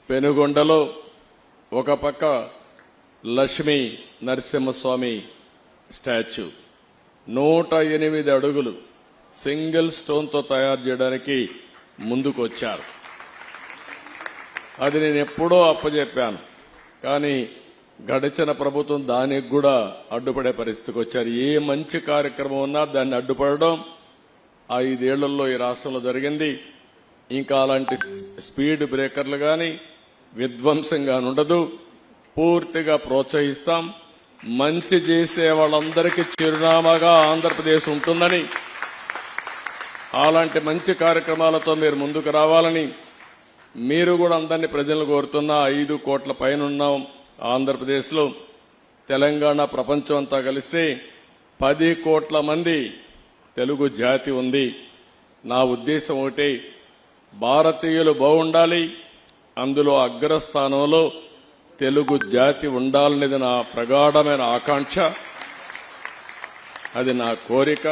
పెనుగొండలో ఒక పక్క లక్ష్మీ నరసింహస్వామి స్టాచ్యూ 108 అడుగులు సింగిల్ స్టోన్తో తయారు చేయడానికి ముందుకొచ్చారు. అది నేను ఎప్పుడో అప్పచెప్పాను, కానీ గడిచిన ప్రభుత్వం దానికి కూడా అడ్డుపడే పరిస్థితికి వచ్చారు. ఏ మంచి కార్యక్రమం ఉన్నా దాన్ని అడ్డుపడడం 5 ఏళ్లలో ఈ రాష్ట్రంలో జరిగింది. ఇంకా అలాంటి స్పీడ్ బ్రేకర్లు గాని విధ్వంసంగా ఉండదు. పూర్తిగా ప్రోత్సహిస్తాం. మంచి చేసే వాళ్ళందరికీ చిరునామాగా ఆంధ్రప్రదేశ్ ఉంటుందని, అలాంటి మంచి కార్యక్రమాలతో మీరు ముందుకు రావాలని మీరు కూడా అందరినీ ప్రజలు కోరుతున్నా. 5 కోట్ల పైన ఉన్నాం ఆంధ్రప్రదేశ్లో. తెలంగాణ ప్రపంచం అంతా కలిస్తే 10 కోట్ల మంది తెలుగు జాతి ఉంది. నా ఉద్దేశం ఒకటి, భారతీయులు బాగుండాలి, అందులో అగ్రస్థానంలో తెలుగు జాతి ఉండాలనేది నా ప్రగాఢమైన ఆకాంక్ష, అది నా కోరిక.